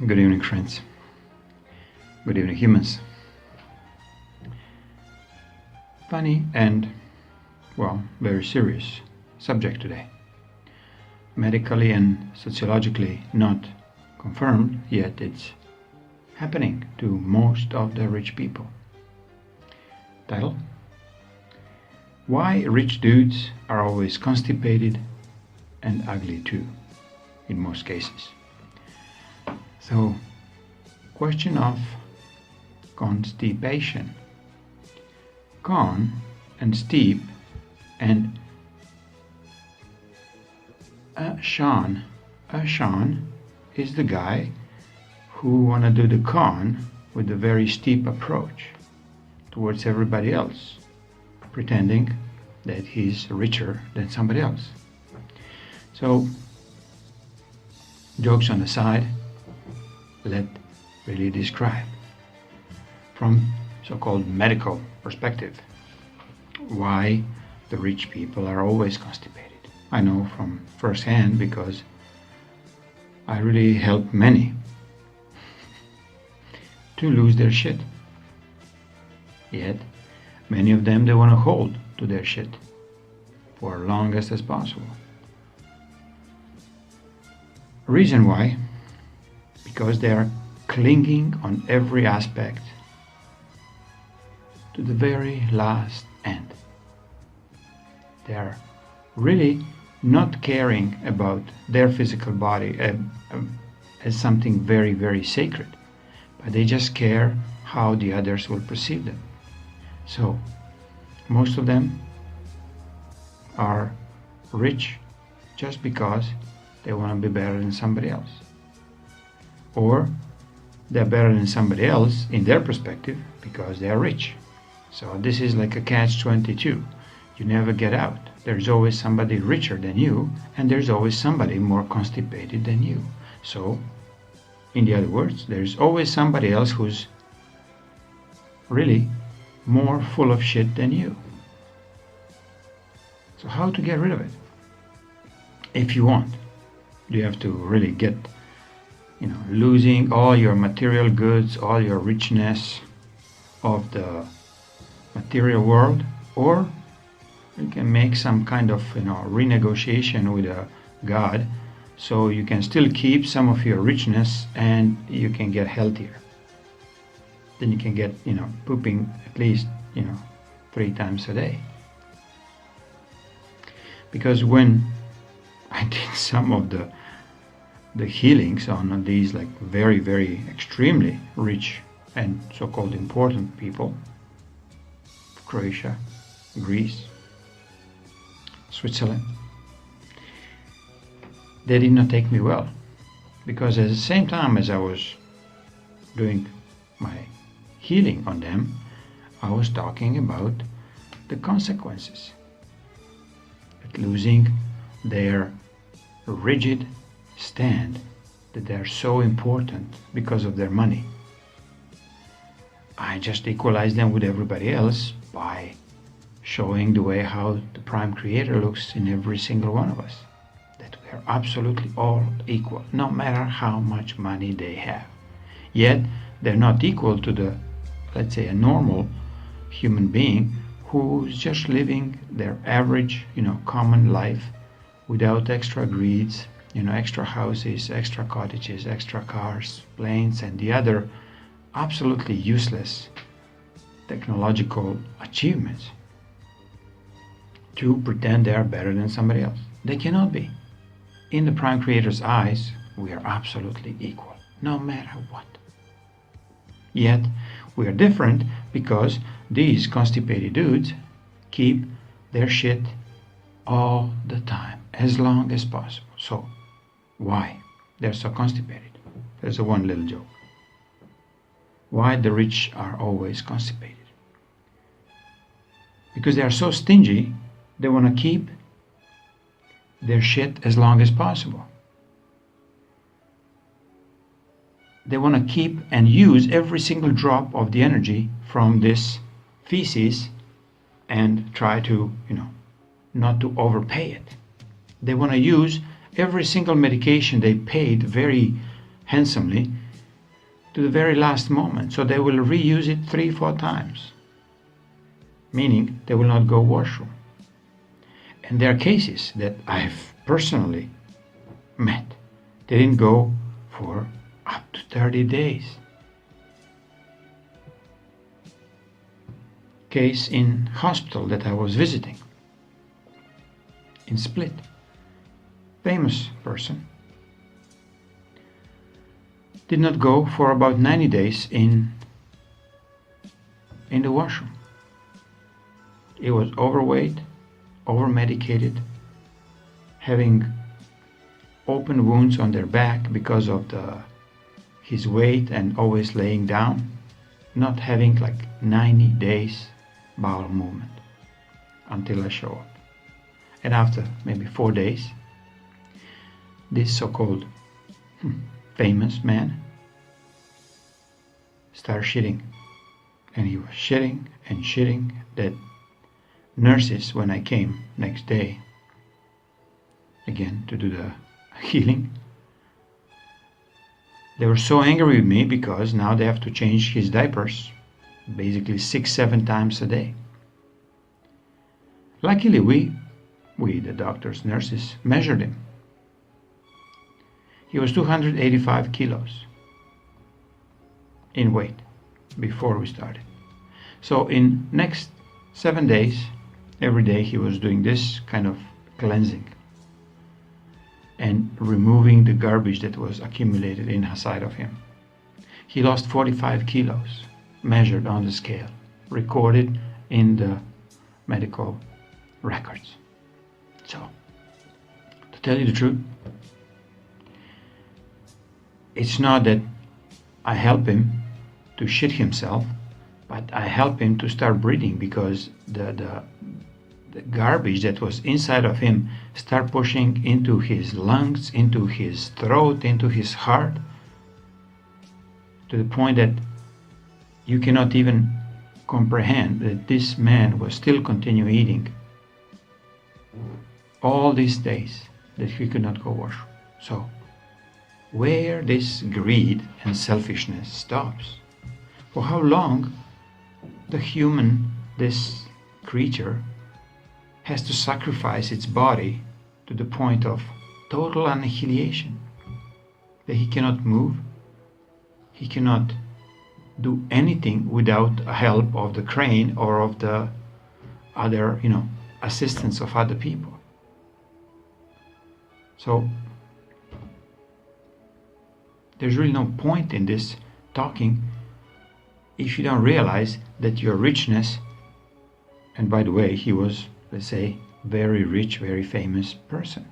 Good evening, friends. Good evening, humans. Funny and, well, very serious subject today. Medically and sociologically not confirmed, yet it's happening to most of the rich people. Title: Why rich dudes are always constipated and ugly too, in most cases. So, question of constipation. Con and steep and Sean is the guy who wanna do the con with a very steep approach towards everybody else, pretending that he's richer than somebody else. So, jokes on the side, let really describe from so-called medical perspective why the rich people are always constipated. I know from first hand because I really help many to lose their shit. Yet many of them, they want to hold to their shit for longest as possible. Reason why? Because they are clinging on every aspect to the very last end. They are really not caring about their physical body as something very, very sacred, but they just care how the others will perceive them. So most of them are rich just because they want to be better than somebody else, or they're better than somebody else in their perspective because they are rich. So this is like a catch-22. You never get out. There's always somebody richer than you, and there's always somebody more constipated than you. So, in the other words, there's always somebody else who's really more full of shit than you. So how to get rid of it? If you want, you have to really get, losing all your material goods, all your richness of the material world, or you can make some kind of renegotiation with a God, so you can still keep some of your richness and you can get healthier. Then you can get pooping at least 3 times a day. Because when I did some of the healings on these like very, very extremely rich and so-called important people, Croatia, Greece, Switzerland, they did not take me well, because at the same time as I was doing my healing on them, I was talking about the consequences, that losing their rigid stand, that they're so important because of their money. I just equalize them with everybody else by showing the way how the Prime Creator looks in every single one of us. That we are absolutely all equal, no matter how much money they have. Yet they're not equal to the, let's say, a normal human being who's just living their average, common life without extra greeds, extra houses, extra cottages, extra cars, planes, and the other absolutely useless technological achievements to pretend they are better than somebody else. They cannot be. In the Prime Creator's eyes, we are absolutely equal, no matter what. Yet, we are different because these constipated dudes keep their shit all the time, as long as possible. So, why they're so constipated? There's a one little joke. Why the rich are always constipated? Because they are so stingy, they want to keep their shit as long as possible. They want to keep and use every single drop of the energy from this feces and try to, not to overpay it. They want to use every single medication they paid very handsomely to the very last moment. So they will reuse it 3-4 times, meaning they will not go washroom. And there are cases that I've personally met. They didn't go for up to 30 days. Case in hospital that I was visiting in Split. Famous person. Did not go for about 90 days in the washroom. He was overweight, over-medicated, having open wounds on their back because of his weight and always laying down, not having like 90 days bowel movement until I show up. And after maybe 4 days, this so-called famous man started shitting. And he was shitting and shitting that nurses, when I came next day again to do the healing, they were so angry with me because now they have to change his diapers basically 6-7 times a day. Luckily we the doctors, nurses, measured him. He was 285 kilos in weight before we started. So in next 7 days, every day he was doing this kind of cleansing and removing the garbage that was accumulated inside of him. He lost 45 kilos, measured on the scale, recorded in the medical records. So, to tell you the truth, it's not that I help him to shit himself, but I help him to start breathing, because the garbage that was inside of him start pushing into his lungs, into his throat, into his heart, to the point that you cannot even comprehend that this man was still continue eating all these days that he could not go wash. So where this greed and selfishness stops, for how long the human, this creature, has to sacrifice its body to the point of total annihilation, that he cannot move, he cannot do anything without help of the crane or of the other, assistance of other people. So there's really no point in this talking if you don't realize that your richness, and by the way, he was, let's say, very rich, very famous person.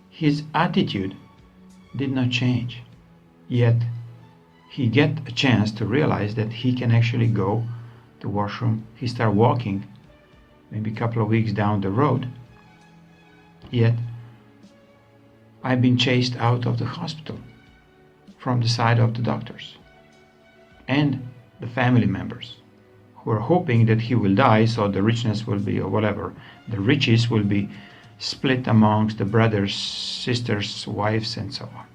His attitude did not change, yet he get a chance to realize that he can actually go to washroom. He start walking maybe a couple of weeks down the road, yet I've been chased out of the hospital from the side of the doctors and the family members, who are hoping that he will die, so the richness will be, or whatever, the riches will be split amongst the brothers, sisters, wives, and so on.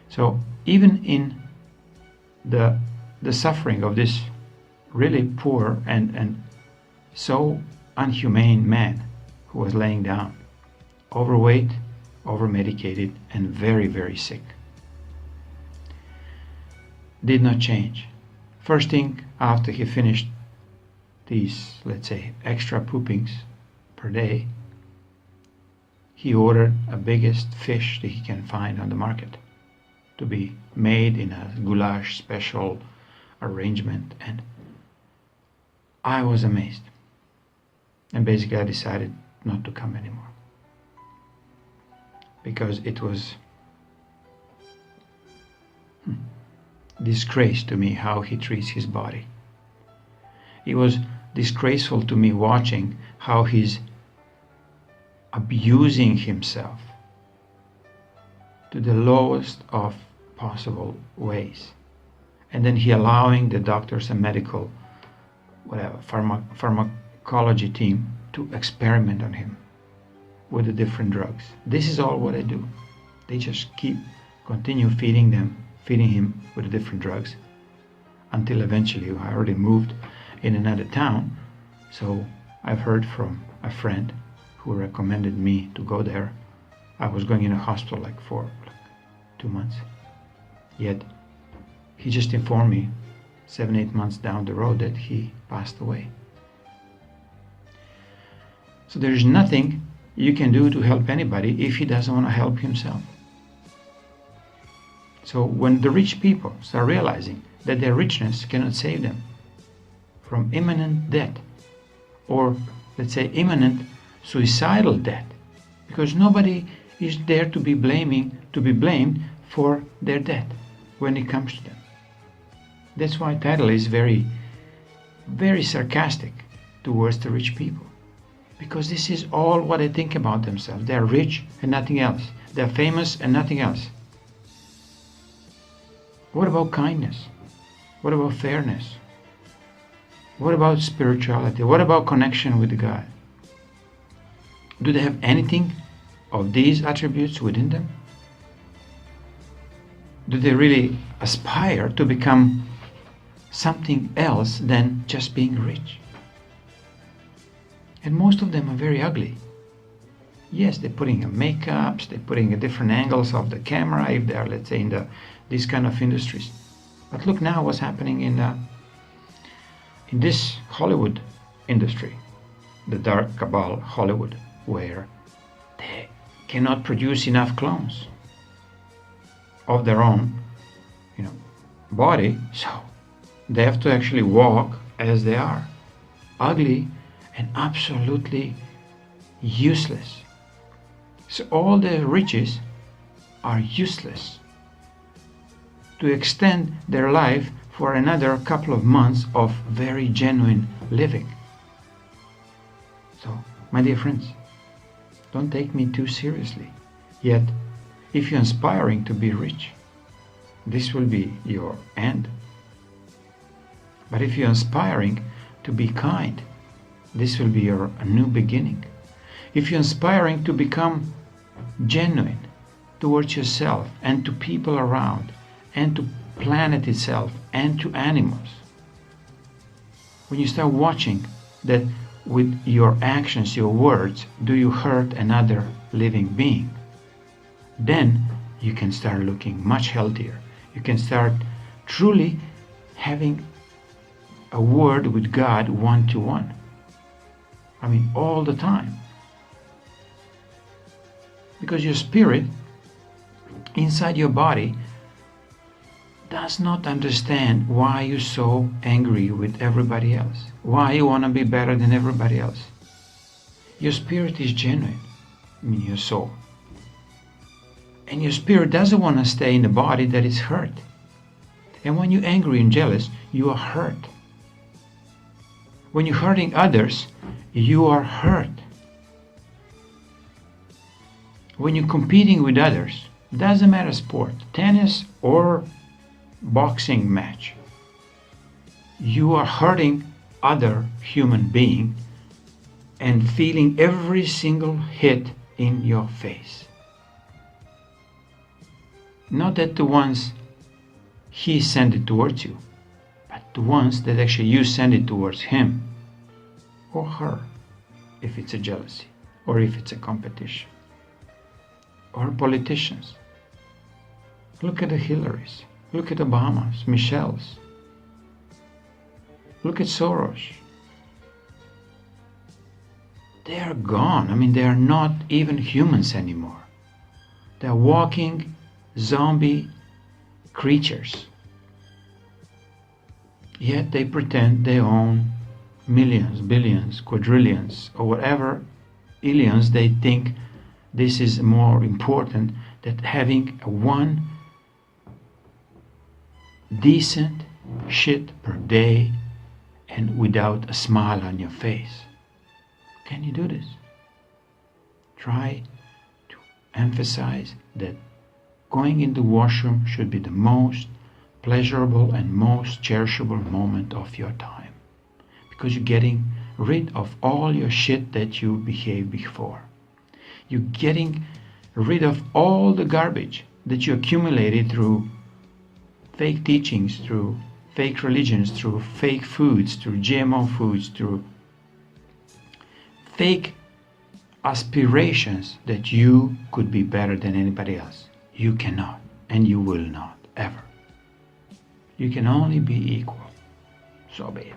So even in the suffering of this really poor and so unhumane man who was laying down, overweight, over-medicated, and very, very sick, did not change. First thing, after he finished these, let's say, extra poopings per day, he ordered a biggest fish that he can find on the market to be made in a goulash special arrangement, and I was amazed. And basically I decided not to come anymore, because it was disgrace to me how he treats his body. It was disgraceful to me watching how he's abusing himself to the lowest of possible ways, and then he allowing the doctors and medical pharmacology team to experiment on him with the different drugs. This is all what I do. They just keep continue feeding him with different drugs, until eventually I already moved in another town. So I've heard from a friend who recommended me to go there. I was going in a hospital for 2 months. Yet he just informed me 7-8 months down the road that he passed away. So there's nothing you can do to help anybody if he doesn't want to help himself. So when the rich people start realizing that their richness cannot save them from imminent debt, or let's say imminent suicidal death, because nobody is there to be blamed for their debt when it comes to them. That's why title is very, very sarcastic towards the rich people, because this is all what they think about themselves. They're rich and nothing else. They're famous and nothing else. What about kindness? What about fairness? What about spirituality? What about connection with God? Do they have anything of these attributes within them? Do they really aspire to become something else than just being rich? And most of them are very ugly. Yes, they're putting in makeups, they're putting in different angles of the camera if they are, let's say, in these kind of industries. But look now what's happening in this Hollywood industry, the dark cabal Hollywood, where they cannot produce enough clones of their own, body, so they have to actually walk as they are, ugly and absolutely useless. So all the riches are useless to extend their life for another couple of months of very genuine living. So, my dear friends, don't take me too seriously. Yet, if you're aspiring to be rich, this will be your end. But if you're aspiring to be kind, this will be your new beginning. If you're aspiring to become genuine towards yourself and to people around and to planet itself and to animals, when you start watching that with your actions, your words, do you hurt another living being, then you can start looking much healthier. You can start truly having a word with God one-to-one. I mean, all the time. Because your spirit inside your body does not understand why you're so angry with everybody else, why you want to be better than everybody else. Your spirit is genuine, your soul. And your spirit doesn't want to stay in a body that is hurt. And when you're angry and jealous, you are hurt. When you're hurting others, you are hurt. When you're competing with others, doesn't matter sport, tennis or boxing match, you are hurting other human being and feeling every single hit in your face. Not that the ones he sent it towards you, but the ones that actually you send it towards him or her, if it's a jealousy or if it's a competition. Or politicians. Look at the Hillarys. Look at Obamas, Michelle's. Look at Soros. They are gone. They are not even humans anymore. They are walking zombie creatures. Yet they pretend they own millions, billions, quadrillions, or whatever illions they think this is more important than having one decent shit per day and without a smile on your face. Can you do this? Try to emphasize that going in the washroom should be the most pleasurable and most cherishable moment of your time, because you're getting rid of all your shit that you behaved before. You're getting rid of all the garbage that you accumulated through fake teachings, through fake religions, through fake foods, through GMO foods, through fake aspirations that you could be better than anybody else. You cannot, and you will not, ever. You can only be equal. So be it.